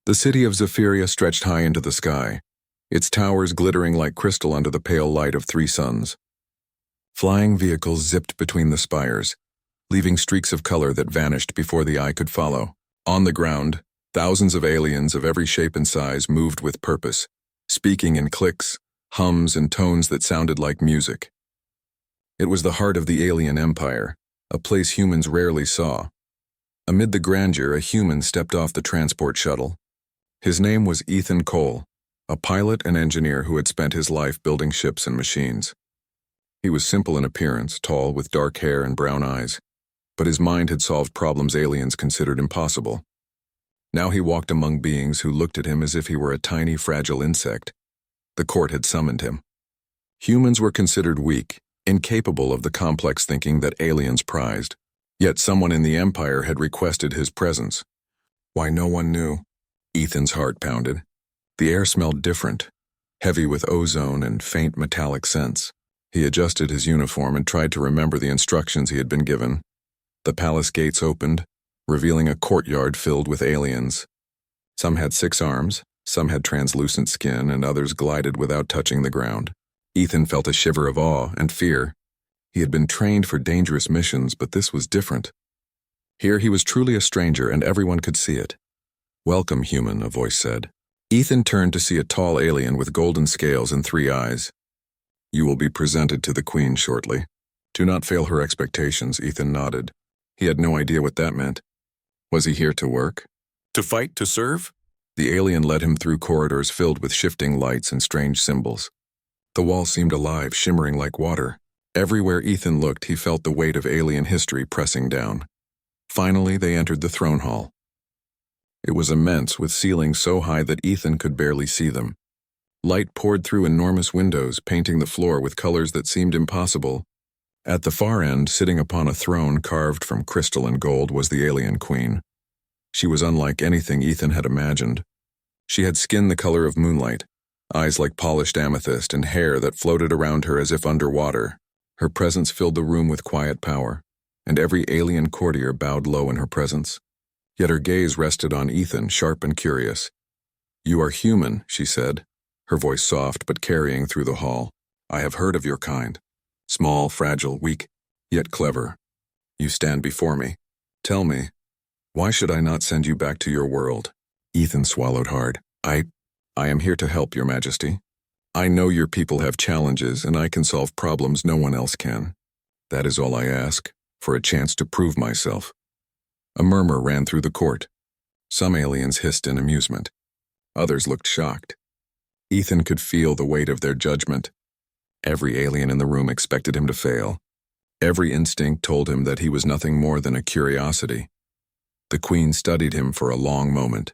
The city of Zephyria stretched high into the sky, its towers glittering like crystal under the pale light of three suns. Flying vehicles zipped between the spires, leaving streaks of color that vanished before the eye could follow. On the ground, thousands of aliens of every shape and size moved with purpose, speaking in clicks, hums, and tones that sounded like music. It was the heart of the alien empire, a place humans rarely saw. Amid the grandeur, a human stepped off the transport shuttle. His name was Ethan Cole, a pilot and engineer who had spent his life building ships and machines. He was simple in appearance, tall, with dark hair and brown eyes, but his mind had solved problems aliens considered impossible. Now he walked among beings who looked at him as if he were a tiny, fragile insect. The court had summoned him. Humans were considered weak, incapable of the complex thinking that aliens prized. Yet someone in the Empire had requested his presence. Why, no one knew. Ethan's heart pounded. The air smelled different, heavy with ozone and faint metallic scents. He adjusted his uniform and tried to remember the instructions he had been given. The palace gates opened, revealing a courtyard filled with aliens. Some had 6 arms, some had translucent skin, and others glided without touching the ground. Ethan felt a shiver of awe and fear. He had been trained for dangerous missions, but this was different. Here he was truly a stranger, and everyone could see it. "Welcome, human," a voice said. Ethan turned to see a tall alien with golden scales and 3 eyes. "You will be presented to the Queen shortly. Do not fail her expectations," Ethan nodded. He had no idea what that meant. Was he here to work? To fight, to serve? The alien led him through corridors filled with shifting lights and strange symbols. The walls seemed alive, shimmering like water. Everywhere Ethan looked, he felt the weight of alien history pressing down. Finally, they entered the throne hall. It was immense, with ceilings so high that Ethan could barely see them. Light poured through enormous windows, painting the floor with colors that seemed impossible. At the far end, sitting upon a throne carved from crystal and gold, was the alien queen. She was unlike anything Ethan had imagined. She had skin the color of moonlight, eyes like polished amethyst, and hair that floated around her as if underwater. Her presence filled the room with quiet power, and every alien courtier bowed low in her presence. Yet her gaze rested on Ethan, sharp and curious. "You are human," she said, her voice soft but carrying through the hall. "I have heard of your kind. Small, fragile, weak, yet clever. You stand before me. Tell me, why should I not send you back to your world?" Ethan swallowed hard. I am here to help, Your Majesty. I know your people have challenges, and I can solve problems no one else can. That is all I ask, for a chance to prove myself." A murmur ran through the court. Some aliens hissed in amusement. Others looked shocked. Ethan could feel the weight of their judgment. Every alien in the room expected him to fail. Every instinct told him that he was nothing more than a curiosity. The Queen studied him for a long moment.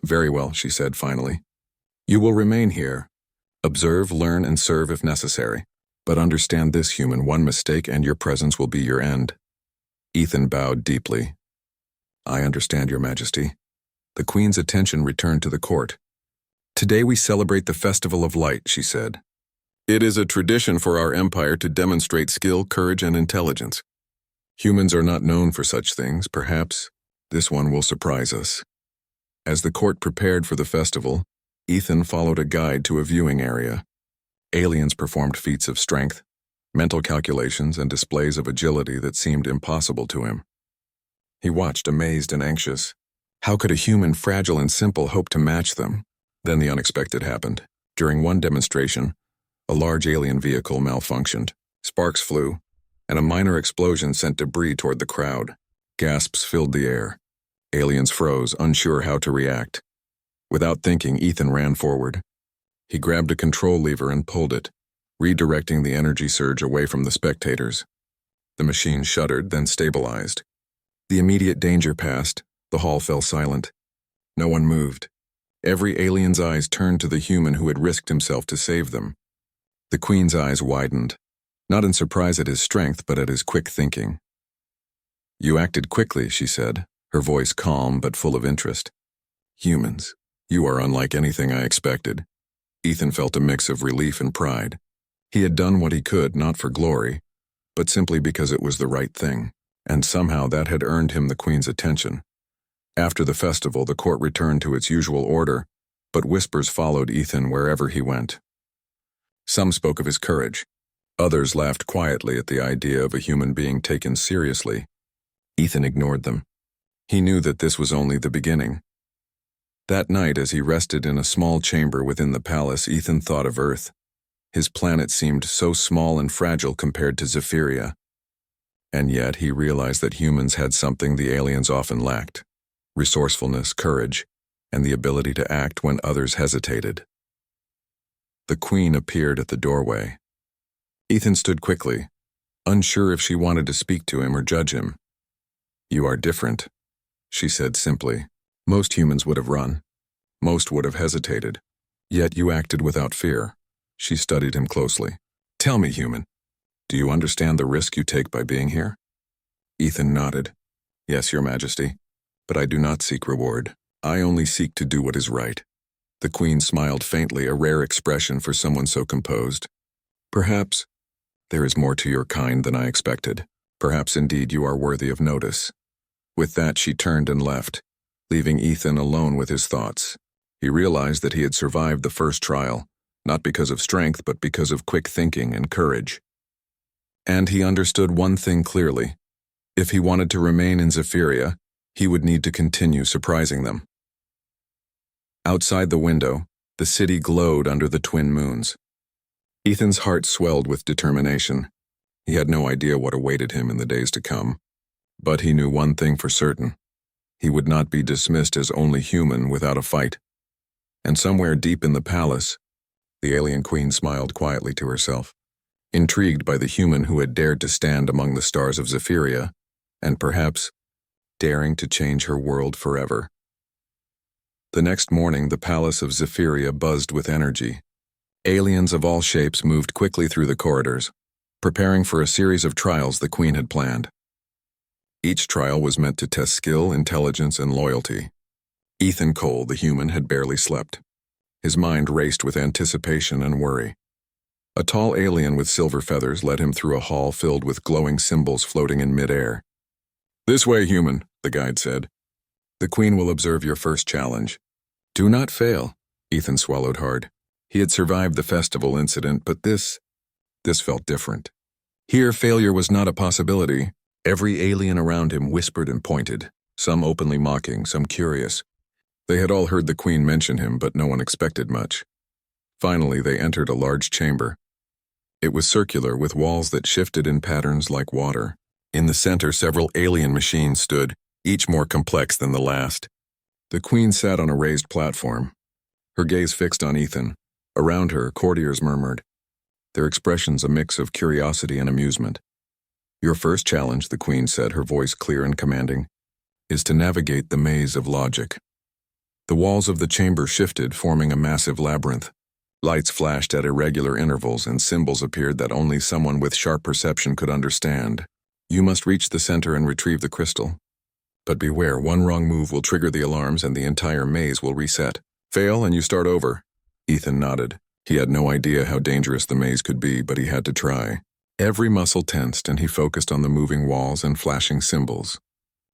"Very well," she said finally. "You will remain here. Observe, learn, and serve if necessary. But understand this, human, one mistake and your presence will be your end." Ethan bowed deeply. "I understand, Your Majesty." The Queen's attention returned to the court. "Today we celebrate the Festival of Light," she said. "It is a tradition for our empire to demonstrate skill, courage, and intelligence. Humans are not known for such things. Perhaps this one will surprise us." As the court prepared for the festival, Ethan followed a guide to a viewing area. Aliens performed feats of strength, mental calculations, and displays of agility that seemed impossible to him. He watched, amazed and anxious. How could a human, fragile and simple, hope to match them? Then the unexpected happened. During one demonstration, a large alien vehicle malfunctioned. Sparks flew, and a minor explosion sent debris toward the crowd. Gasps filled the air. Aliens froze, unsure how to react. Without thinking, Ethan ran forward. He grabbed a control lever and pulled it, redirecting the energy surge away from the spectators. The machine shuddered, then stabilized. The immediate danger passed. The hall fell silent. No one moved. Every alien's eyes turned to the human who had risked himself to save them. The Queen's eyes widened, not in surprise at his strength, but at his quick thinking. "You acted quickly," she said, her voice calm but full of interest. "Humans, you are unlike anything I expected." Ethan felt a mix of relief and pride. He had done what he could, not for glory, but simply because it was the right thing, and somehow that had earned him the Queen's attention. After the festival, the court returned to its usual order, but whispers followed Ethan wherever he went. Some spoke of his courage. Others laughed quietly at the idea of a human being taken seriously. Ethan ignored them. He knew that this was only the beginning. That night, as he rested in a small chamber within the palace, Ethan thought of Earth. His planet seemed so small and fragile compared to Zephyria. And yet he realized that humans had something the aliens often lacked: resourcefulness, courage, and the ability to act when others hesitated. The Queen appeared at the doorway. Ethan stood quickly, unsure if she wanted to speak to him or judge him. "You are different," she said simply. "Most humans would have run. Most would have hesitated. Yet you acted without fear." She studied him closely. "Tell me, human, do you understand the risk you take by being here?" Ethan nodded. "Yes, Your Majesty, but I do not seek reward. I only seek to do what is right." The Queen smiled faintly, a rare expression for someone so composed. "Perhaps there is more to your kind than I expected. Perhaps indeed you are worthy of notice." With that, she turned and left, leaving Ethan alone with his thoughts. He realized that he had survived the first trial, not because of strength, but because of quick thinking and courage. And he understood one thing clearly: if he wanted to remain in Zephyria, he would need to continue surprising them. Outside the window, the city glowed under the twin moons. Ethan's heart swelled with determination. He had no idea what awaited him in the days to come, but he knew one thing for certain: he would not be dismissed as only human without a fight. And somewhere deep in the palace, the alien queen smiled quietly to herself, intrigued by the human who had dared to stand among the stars of Zephyria, and perhaps daring to change her world forever. The next morning, the palace of Zephyria buzzed with energy. Aliens of all shapes moved quickly through the corridors, preparing for a series of trials the queen had planned. Each trial was meant to test skill, intelligence, and loyalty. Ethan Cole, the human, had barely slept. His mind raced with anticipation and worry. A tall alien with silver feathers led him through a hall filled with glowing symbols floating in midair. "This way, human," the guide said. "The queen will observe your first challenge. Do not fail." Ethan swallowed hard. He had survived the festival incident, but this felt different. Here, failure was not a possibility. Every alien around him whispered and pointed, some openly mocking, some curious. They had all heard the queen mention him, but no one expected much. Finally, they entered a large chamber. It was circular, with walls that shifted in patterns like water. In the center, several alien machines stood, each more complex than the last. The queen sat on a raised platform, her gaze fixed on Ethan. Around her, courtiers murmured, their expressions a mix of curiosity and amusement. "Your first challenge," the queen said, her voice clear and commanding, "is to navigate the maze of logic." The walls of the chamber shifted, forming a massive labyrinth. Lights flashed at irregular intervals, and symbols appeared that only someone with sharp perception could understand. You must reach the center and retrieve the crystal. But beware, one wrong move will trigger the alarms and the entire maze will reset. Fail and you start over. Ethan nodded. He had no idea how dangerous the maze could be, but he had to try. Every muscle tensed, and he focused on the moving walls and flashing symbols.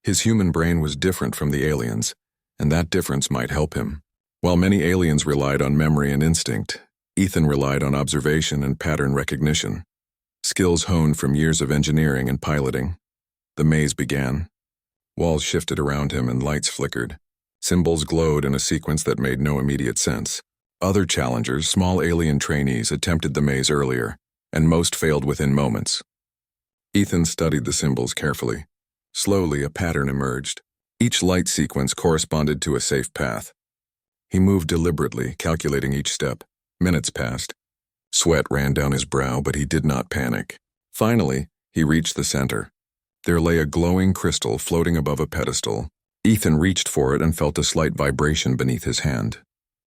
His human brain was different from the aliens, and that difference might help him. While many aliens relied on memory and instinct, Ethan relied on observation and pattern recognition. Skills honed from years of engineering and piloting. The maze began. Walls shifted around him and lights flickered. Symbols glowed in a sequence that made no immediate sense. Other challengers, small alien trainees, attempted the maze earlier, and most failed within moments. Ethan studied the symbols carefully. Slowly, a pattern emerged. Each light sequence corresponded to a safe path. He moved deliberately, calculating each step. Minutes passed. Sweat ran down his brow, but he did not panic. Finally, he reached the center. There lay a glowing crystal floating above a pedestal. Ethan reached for it and felt a slight vibration beneath his hand.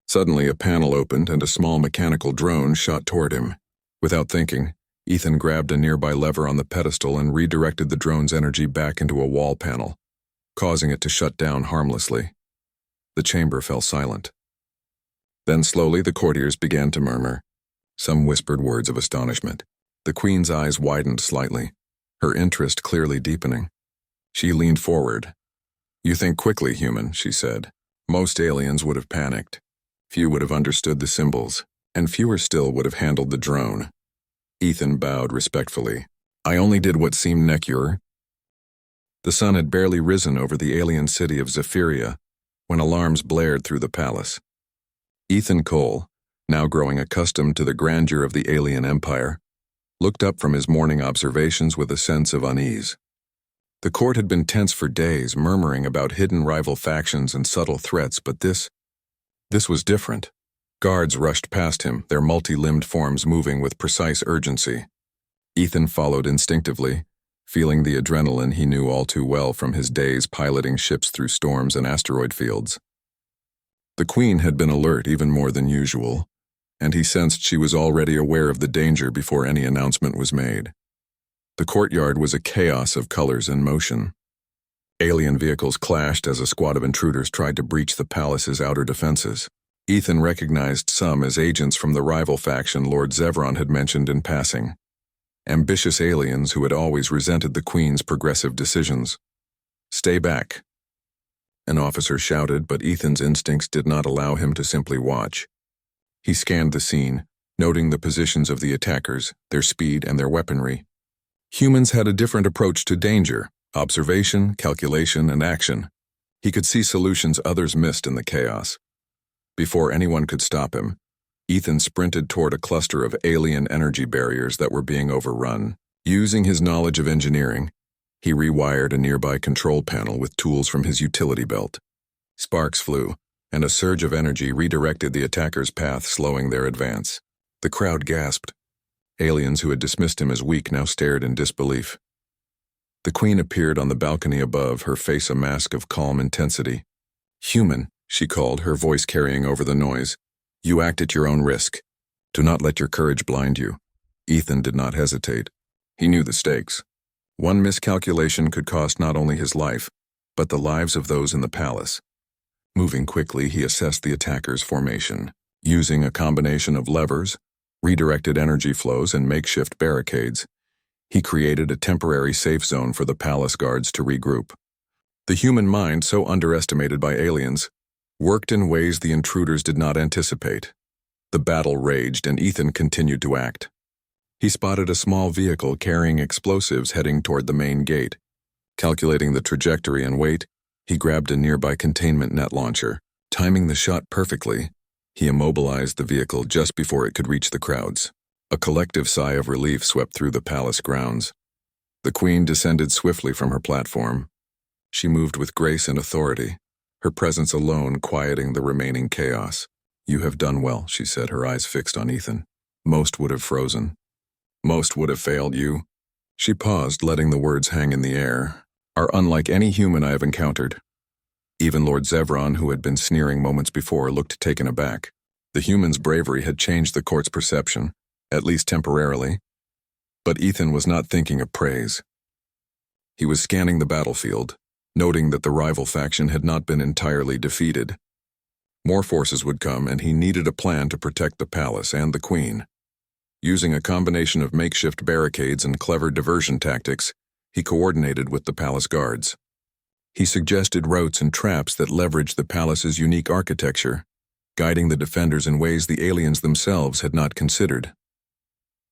Suddenly, a panel opened and a small mechanical drone shot toward him. Without thinking, Ethan grabbed a nearby lever on the pedestal and redirected the drone's energy back into a wall panel, causing it to shut down harmlessly. The chamber fell silent. Then slowly the courtiers began to murmur. Some whispered words of astonishment. The queen's eyes widened slightly, her interest clearly deepening. She leaned forward. You think quickly, human, she said. Most aliens would have panicked. Few would have understood the symbols, and fewer still would have handled the drone. Ethan bowed respectfully. I only did what seemed necessary. The sun had barely risen over the alien city of Zephyria when alarms blared through the palace. Ethan Cole, now growing accustomed to the grandeur of the alien empire, looked up from his morning observations with a sense of unease. The court had been tense for days, murmuring about hidden rival factions and subtle threats, but this was different. Guards rushed past him, their multi-limbed forms moving with precise urgency. Ethan followed instinctively, feeling the adrenaline he knew all too well from his days piloting ships through storms and asteroid fields. The Queen had been alert even more than usual, and he sensed she was already aware of the danger before any announcement was made. The courtyard was a chaos of colors and motion. Alien vehicles clashed as a squad of intruders tried to breach the palace's outer defenses. Ethan recognized some as agents from the rival faction Lord Zevron had mentioned in passing. Ambitious aliens who had always resented the Queen's progressive decisions. Stay back, an officer shouted, but Ethan's instincts did not allow him to simply watch. He scanned the scene, noting the positions of the attackers, their speed, and their weaponry. Humans had a different approach to danger: observation, calculation, and action. He could see solutions others missed in the chaos. Before anyone could stop him, Ethan sprinted toward a cluster of alien energy barriers that were being overrun. Using his knowledge of engineering, he rewired a nearby control panel with tools from his utility belt. Sparks flew, and a surge of energy redirected the attacker's path, slowing their advance. The crowd gasped. Aliens who had dismissed him as weak now stared in disbelief. The Queen appeared on the balcony above, her face a mask of calm intensity. "Human," she called, her voice carrying over the noise. "You act at your own risk. Do not let your courage blind you." Ethan did not hesitate. He knew the stakes. One miscalculation could cost not only his life, but the lives of those in the palace. Moving quickly, he assessed the attacker's formation. Using a combination of levers, redirected energy flows, and makeshift barricades, he created a temporary safe zone for the palace guards to regroup. The human mind, so underestimated by aliens, worked in ways the intruders did not anticipate. The battle raged, and Ethan continued to act. He spotted a small vehicle carrying explosives heading toward the main gate. Calculating the trajectory and weight, he grabbed a nearby containment net launcher. Timing the shot perfectly, he immobilized the vehicle just before it could reach the crowds. A collective sigh of relief swept through the palace grounds. The Queen descended swiftly from her platform. She moved with grace and authority, her presence alone quieting the remaining chaos. "You have done well," she said, her eyes fixed on Ethan. "Most would have frozen. Most would have failed you." She paused, letting the words hang in the air. "Are unlike any human I have encountered." Even Lord Zevron, who had been sneering moments before, looked taken aback. The human's bravery had changed the court's perception, at least temporarily. But Ethan was not thinking of praise. He was scanning the battlefield, noting that the rival faction had not been entirely defeated. More forces would come, and he needed a plan to protect the palace and the Queen. Using a combination of makeshift barricades and clever diversion tactics, he coordinated with the palace guards. He suggested routes and traps that leveraged the palace's unique architecture, guiding the defenders in ways the aliens themselves had not considered.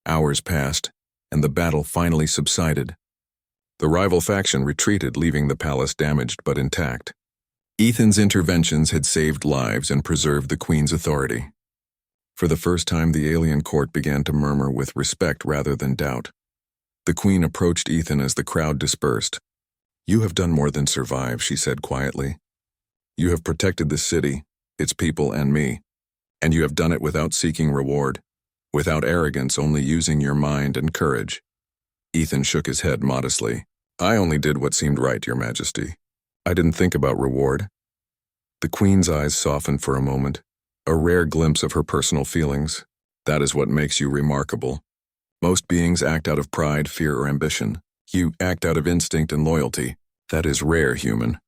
Hours passed, and the battle finally subsided. The rival faction retreated, leaving the palace damaged but intact. Ethan's interventions had saved lives and preserved the Queen's authority. For the first time, the alien court began to murmur with respect rather than doubt. The Queen approached Ethan as the crowd dispersed. "You have done more than survive," she said quietly. "You have protected the city, its people, and me. And you have done it without seeking reward, without arrogance, only using your mind and courage." Ethan shook his head modestly. "I only did what seemed right, Your Majesty. I didn't think about reward." The Queen's eyes softened for a moment, a rare glimpse of her personal feelings. "That is what makes you remarkable. Most beings act out of pride, fear, or ambition. You act out of instinct and loyalty. That is rare, human."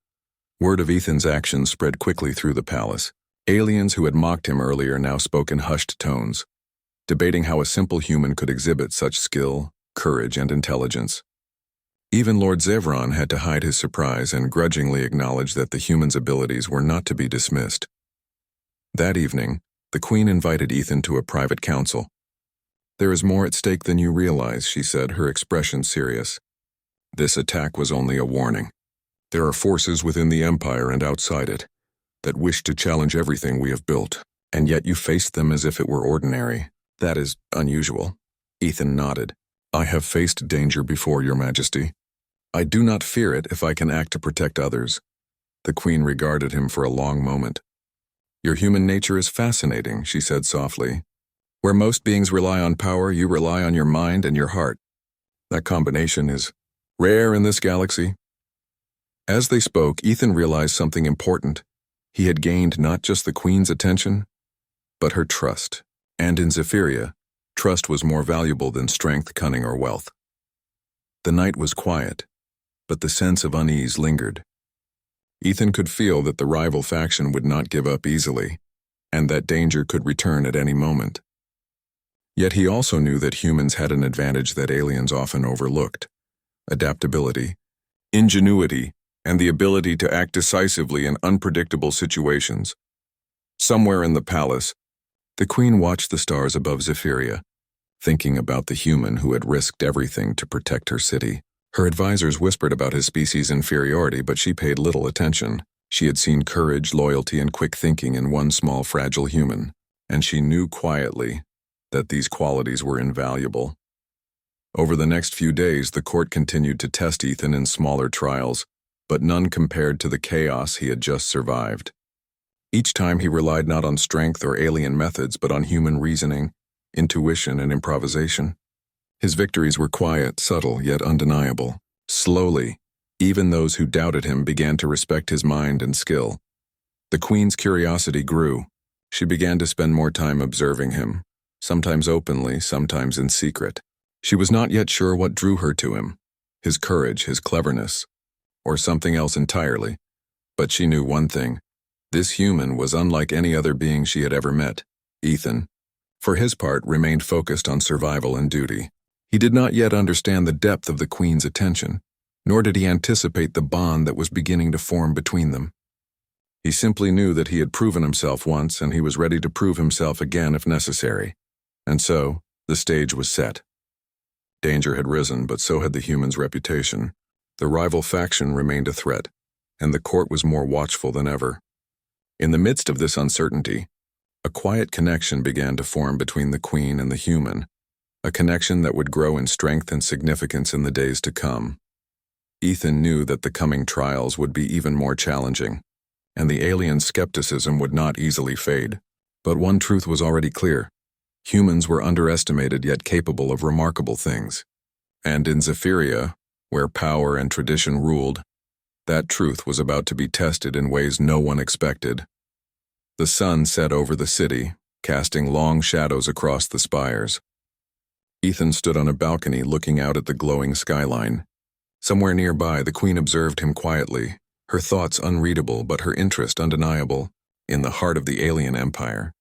Word of Ethan's actions spread quickly through the palace. Aliens who had mocked him earlier now spoke in hushed tones, debating how a simple human could exhibit such skill, courage, and intelligence. Even Lord Zevron had to hide his surprise and grudgingly acknowledge that the human's abilities were not to be dismissed. That evening, the Queen invited Ethan to a private council. "There is more at stake than you realize," she said, her expression serious. "This attack was only a warning. There are forces within the Empire and outside it that wish to challenge everything we have built, and yet you faced them as if it were ordinary. That is unusual." Ethan nodded. "I have faced danger before, Your Majesty. I do not fear it if I can act to protect others." The Queen regarded him for a long moment. "Your human nature is fascinating," she said softly. "Where most beings rely on power, you rely on your mind and your heart. That combination is rare in this galaxy." As they spoke, Ethan realized something important. He had gained not just the Queen's attention, but her trust. And in Zephyria, trust was more valuable than strength, cunning, or wealth. The night was quiet, but the sense of unease lingered. Ethan could feel that the rival faction would not give up easily, and that danger could return at any moment. Yet he also knew that humans had an advantage that aliens often overlooked: adaptability, ingenuity, and the ability to act decisively in unpredictable situations. Somewhere in the palace, the Queen watched the stars above Zephyria, thinking about the human who had risked everything to protect her city. Her advisors whispered about his species' inferiority, but she paid little attention. She had seen courage, loyalty, and quick thinking in one small, fragile human, and she knew quietly that these qualities were invaluable. Over the next few days, the court continued to test Ethan in smaller trials, but none compared to the chaos he had just survived. Each time he relied not on strength or alien methods, but on human reasoning, intuition, and improvisation. His victories were quiet, subtle, yet undeniable. Slowly, even those who doubted him began to respect his mind and skill. The Queen's curiosity grew. She began to spend more time observing him, sometimes openly, sometimes in secret. She was not yet sure what drew her to him: his courage, his cleverness, or something else entirely. But she knew one thing: this human was unlike any other being she had ever met. Ethan, for his part, remained focused on survival and duty. He did not yet understand the depth of the Queen's attention, nor did he anticipate the bond that was beginning to form between them. He simply knew that he had proven himself once, and he was ready to prove himself again if necessary. And so, the stage was set. Danger had risen, but so had the human's reputation. The rival faction remained a threat, and the court was more watchful than ever. In the midst of this uncertainty, a quiet connection began to form between the Queen and the human, a connection that would grow in strength and significance in the days to come. Ethan knew that the coming trials would be even more challenging, and the alien skepticism would not easily fade. But one truth was already clear: humans were underestimated yet capable of remarkable things. And in Zephyria, where power and tradition ruled, that truth was about to be tested in ways no one expected. The sun set over the city, casting long shadows across the spires. Ethan stood on a balcony looking out at the glowing skyline. Somewhere nearby, the Queen observed him quietly, her thoughts unreadable but her interest undeniable. In the heart of the alien empire,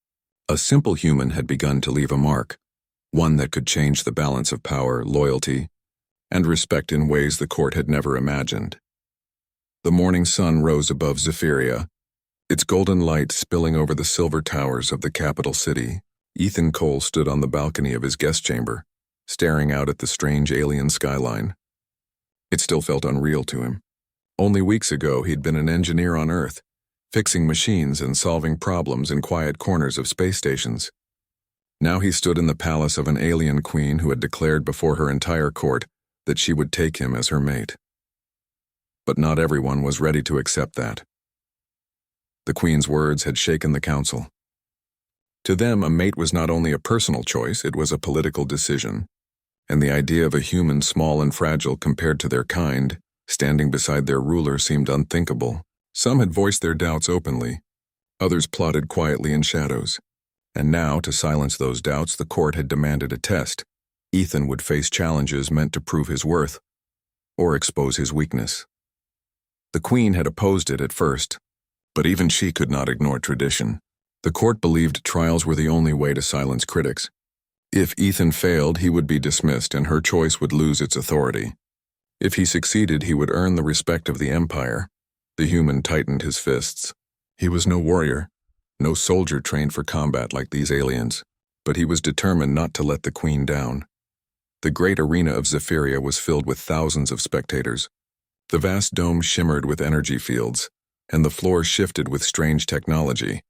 a simple human had begun to leave a mark, one that could change the balance of power, loyalty, and respect in ways the court had never imagined. The morning sun rose above Zephyria, its golden light spilling over the silver towers of the capital city. Ethan Cole stood on the balcony of his guest chamber, staring out at the strange alien skyline. It still felt unreal to him. Only weeks ago, he'd been an engineer on Earth, fixing machines and solving problems in quiet corners of space stations. Now he stood in the palace of an alien queen who had declared before her entire court that she would take him as her mate. But not everyone was ready to accept that. The Queen's words had shaken the council. To them, a mate was not only a personal choice, it was a political decision. And the idea of a human small and fragile compared to their kind, standing beside their ruler, seemed unthinkable. Some had voiced their doubts openly. Others plotted quietly in shadows. And now, to silence those doubts, the court had demanded a test. Ethan would face challenges meant to prove his worth, or expose his weakness. The Queen had opposed it at first, but even she could not ignore tradition. The court believed trials were the only way to silence critics. If Ethan failed, he would be dismissed and her choice would lose its authority. If he succeeded, he would earn the respect of the Empire. The human tightened his fists. He was no warrior, no soldier trained for combat like these aliens, but he was determined not to let the Queen down. The great arena of Zephyria was filled with thousands of spectators. The vast dome shimmered with energy fields, and the floor shifted with strange technology,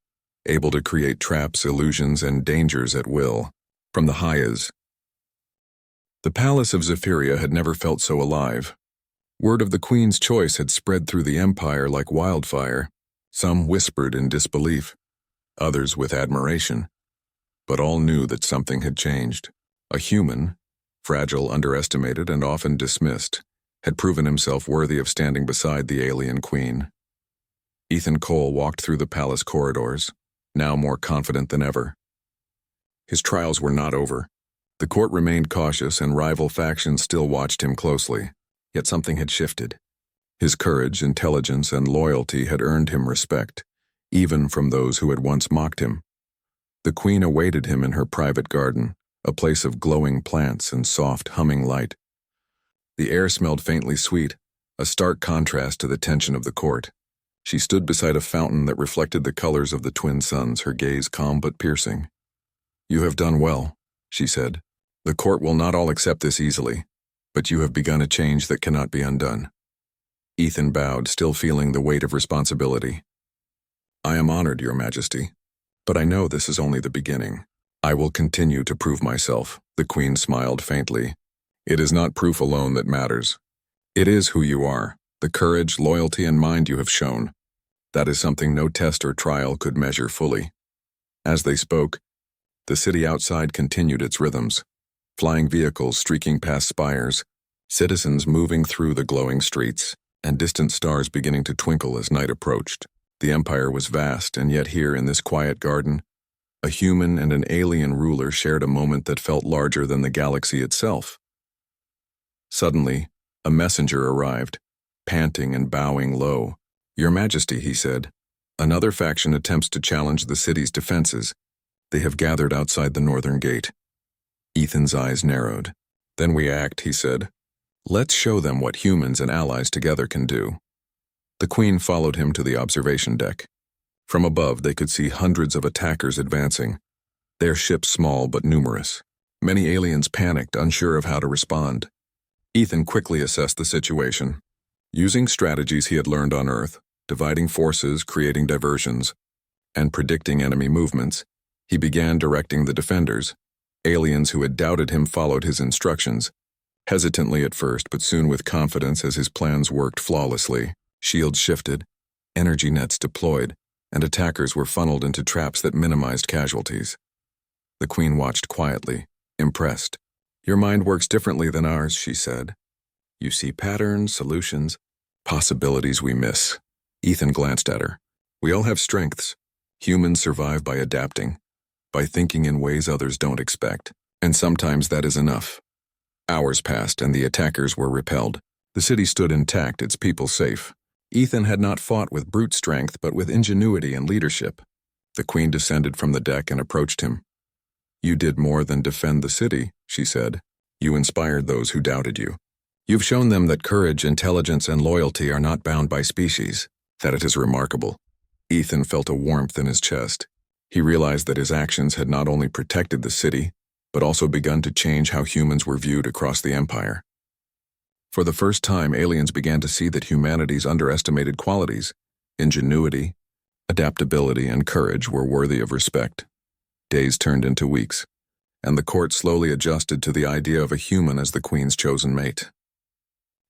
able to create traps, illusions, and dangers at will. From the Hyas. The palace of Zephyria had never felt so alive. Word of the Queen's choice had spread through the Empire like wildfire. Some whispered in disbelief, others with admiration. But all knew that something had changed. A human, fragile, underestimated, and often dismissed, had proven himself worthy of standing beside the alien Queen. Ethan Cole walked through the palace corridors, now more confident than ever. His trials were not over. The court remained cautious, and rival factions still watched him closely. Yet something had shifted. His courage, intelligence, and loyalty had earned him respect, even from those who had once mocked him. The Queen awaited him in her private garden, a place of glowing plants and soft, humming light. The air smelled faintly sweet, a stark contrast to the tension of the court. She stood beside a fountain that reflected the colors of the twin suns, her gaze calm but piercing. "You have done well," she said. "The court will not all accept this easily, but you have begun a change that cannot be undone." Ethan bowed, still feeling the weight of responsibility. "I am honored, Your Majesty, but I know this is only the beginning. I will continue to prove myself." The Queen smiled faintly. "It is not proof alone that matters. It is who you are, the courage, loyalty, and mind you have shown. That is something no test or trial could measure fully." As they spoke, the city outside continued its rhythms. Flying vehicles streaking past spires, citizens moving through the glowing streets, and distant stars beginning to twinkle as night approached. The Empire was vast, and yet here in this quiet garden, a human and an alien ruler shared a moment that felt larger than the galaxy itself. Suddenly, a messenger arrived, panting and bowing low. "Your Majesty," he said, "another faction attempts to challenge the city's defenses. They have gathered outside the northern gate." Ethan's eyes narrowed. "Then we act," he said. "Let's show them what humans and allies together can do." The Queen followed him to the observation deck. From above, they could see hundreds of attackers advancing, their ships small but numerous. Many aliens panicked, unsure of how to respond. Ethan quickly assessed the situation. Using strategies he had learned on Earth, dividing forces, creating diversions, and predicting enemy movements, he began directing the defenders. Aliens who had doubted him followed his instructions, hesitantly at first but soon with confidence as his plans worked flawlessly. Shields shifted, energy nets deployed, and attackers were funneled into traps that minimized casualties. The Queen watched quietly, impressed. "Your mind works differently than ours," she said. "You see patterns, solutions, possibilities we miss." Ethan glanced at her. "We all have strengths. Humans survive by adapting, by thinking in ways others don't expect, and sometimes that is enough." Hours passed, and the attackers were repelled. The city stood intact, its people safe. Ethan had not fought with brute strength, but with ingenuity and leadership. The Queen descended from the deck and approached him. "You did more than defend the city," she said. "You inspired those who doubted you. You've shown them that courage, intelligence, and loyalty are not bound by species, that it is remarkable." Ethan felt a warmth in his chest. He realized that his actions had not only protected the city, but also begun to change how humans were viewed across the Empire. For the first time, aliens began to see that humanity's underestimated qualities, ingenuity, adaptability, and courage were worthy of respect. Days turned into weeks, and the court slowly adjusted to the idea of a human as the Queen's chosen mate.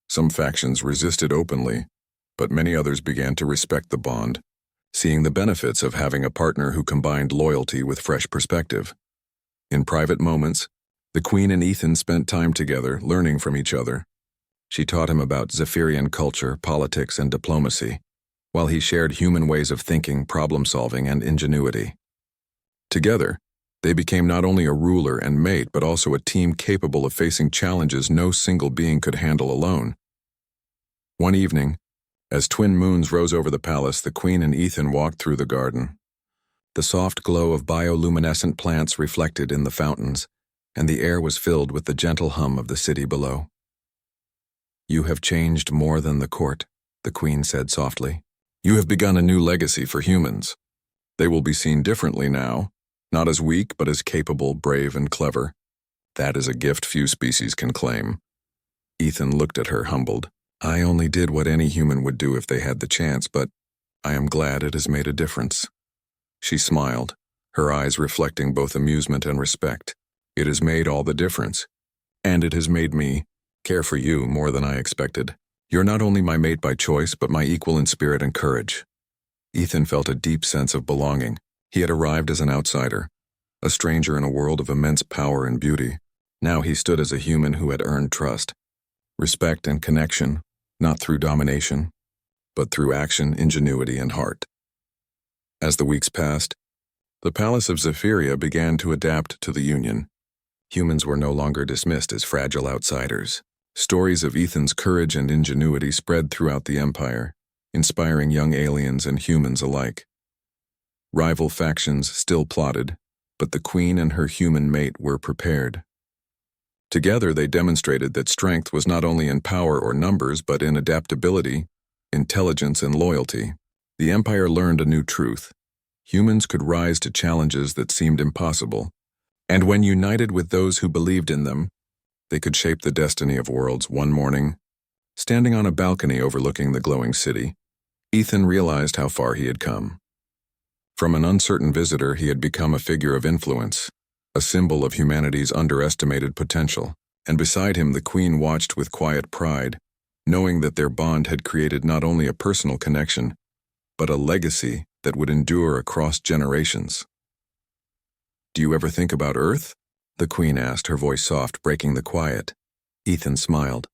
Some factions resisted openly, but many others began to respect the bond, seeing the benefits of having a partner who combined loyalty with fresh perspective. In private moments, the Queen and Ethan spent time together, learning from each other. She taught him about Zephyrian culture, politics, and diplomacy, while he shared human ways of thinking, problem-solving, and ingenuity. Together, they became not only a ruler and mate, but also a team capable of facing challenges no single being could handle alone. One evening, as twin moons rose over the palace, the Queen and Ethan walked through the garden. The soft glow of bioluminescent plants reflected in the fountains, and the air was filled with the gentle hum of the city below. "You have changed more than the court," the queen said softly. "You have begun a new legacy for humans. They will be seen differently now, not as weak but as capable, brave, and clever. That is a gift few species can claim." Ethan looked at her, humbled. "I only did what any human would do if they had the chance, but I am glad it has made a difference." She smiled, her eyes reflecting both amusement and respect. "It has made all the difference. And it has made me care for you more than I expected. You're not only my mate by choice, but my equal in spirit and courage." Ethan felt a deep sense of belonging. He had arrived as an outsider, a stranger in a world of immense power and beauty. Now he stood as a human who had earned trust, respect, and connection, not through domination, but through action, ingenuity, and heart. As the weeks passed, the palace of Zephyria began to adapt to the Union. Humans were no longer dismissed as fragile outsiders. Stories of Ethan's courage and ingenuity spread throughout the empire, inspiring young aliens and humans alike. Rival factions still plotted, but the queen and her human mate were prepared. Together they demonstrated that strength was not only in power or numbers, but in adaptability, intelligence, and loyalty. The empire learned a new truth. Humans could rise to challenges that seemed impossible, and when united with those who believed in them, they could shape the destiny of worlds. One morning, standing on a balcony overlooking the glowing city, Ethan realized how far he had come. From an uncertain visitor, he had become a figure of influence, a symbol of humanity's underestimated potential, and beside him the queen watched with quiet pride, knowing that their bond had created not only a personal connection, but a legacy that would endure across generations. "Do you ever think about Earth?" the queen asked, her voice soft, breaking the quiet. Ethan smiled.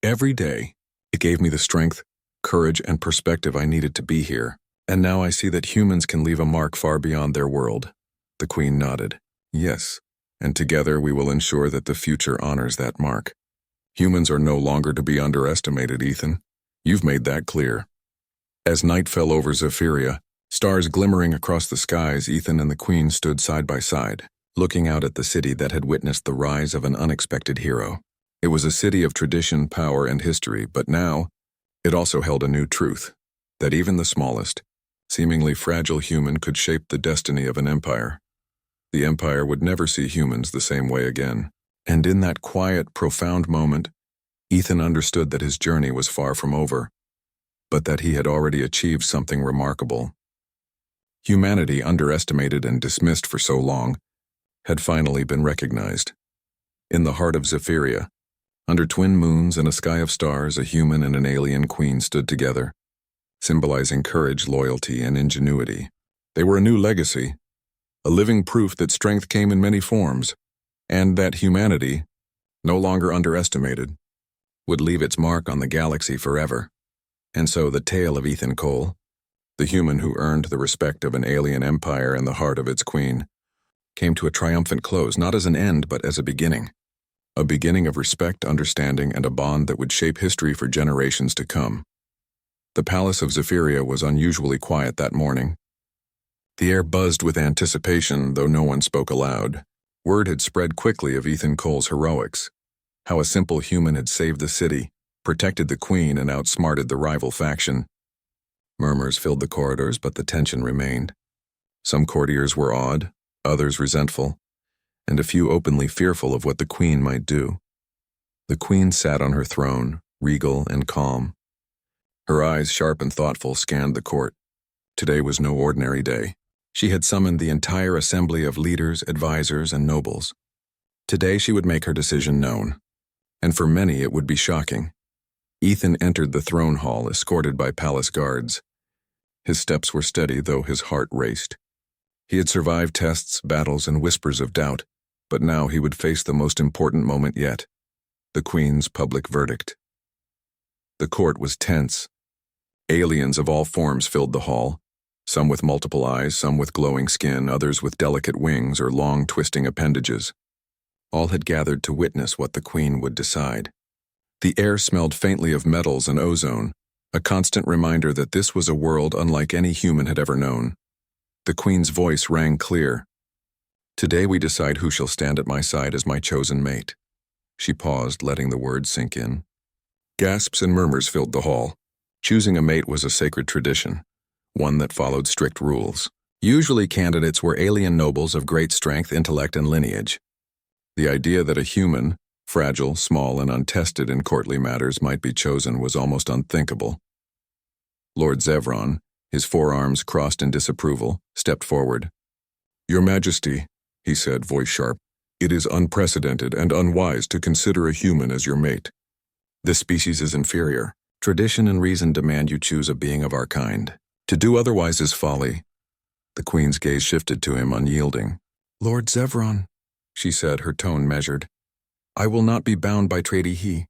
"Every day. It gave me the strength, courage, and perspective I needed to be here. And now I see that humans can leave a mark far beyond their world." The queen nodded. "Yes, and together we will ensure that the future honors that mark. Humans are no longer to be underestimated, Ethan. You've made that clear." As night fell over Zephyria, stars glimmering across the skies, Ethan and the queen stood side by side, looking out at the city that had witnessed the rise of an unexpected hero. It was a city of tradition, power, and history, but now it also held a new truth, that even the smallest, seemingly fragile human could shape the destiny of an empire. The empire would never see humans the same way again. And in that quiet, profound moment, Ethan understood that his journey was far from over, but that he had already achieved something remarkable. Humanity, underestimated and dismissed for so long, had finally been recognized. In the heart of Zephyria, under twin moons and a sky of stars, a human and an alien queen stood together, symbolizing courage, loyalty, and ingenuity. They were a new legacy, a living proof that strength came in many forms, and that humanity, no longer underestimated, would leave its mark on the galaxy forever. And so the tale of Ethan Cole, the human who earned the respect of an alien empire and the heart of its queen, came to a triumphant close, not as an end, but as a beginning of respect, understanding, and a bond that would shape history for generations to come. The palace of Zephyria was unusually quiet that morning. The air buzzed with anticipation, though no one spoke aloud. Word had spread quickly of Ethan Cole's heroics, how a simple human had saved the city, protected the queen, and outsmarted the rival faction. Murmurs filled the corridors, but the tension remained. Some courtiers were awed, others resentful, and a few openly fearful of what the queen might do. The queen sat on her throne, regal and calm. Her eyes, sharp and thoughtful, scanned the court. Today was no ordinary day. She had summoned the entire assembly of leaders, advisors, and nobles. Today she would make her decision known, and for many it would be shocking. Ethan entered the throne hall, escorted by palace guards. His steps were steady, though his heart raced. He had survived tests, battles, and whispers of doubt, but now he would face the most important moment yet, the Queen's public verdict. The court was tense. Aliens of all forms filled the hall, some with multiple eyes, some with glowing skin, others with delicate wings or long twisting appendages. All had gathered to witness what the Queen would decide. The air smelled faintly of metals and ozone, a constant reminder that this was a world unlike any human had ever known. The Queen's voice rang clear. "Today we decide who shall stand at my side as my chosen mate." She paused, letting the words sink in. Gasps and murmurs filled the hall. Choosing a mate was a sacred tradition, one that followed strict rules. Usually candidates were alien nobles of great strength, intellect, and lineage. The idea that a human, fragile, small, and untested in courtly matters, might be chosen was almost unthinkable. Lord Zevron, his forearms crossed in disapproval, stepped forward. "Your Majesty," he said, voice sharp, "it is unprecedented and unwise to consider a human as your mate. This species is inferior. Tradition and reason demand you choose a being of our kind. To do otherwise is folly." The Queen's gaze shifted to him, unyielding. "Lord Zevron," she said, her tone measured, "I will not be bound by treaty he.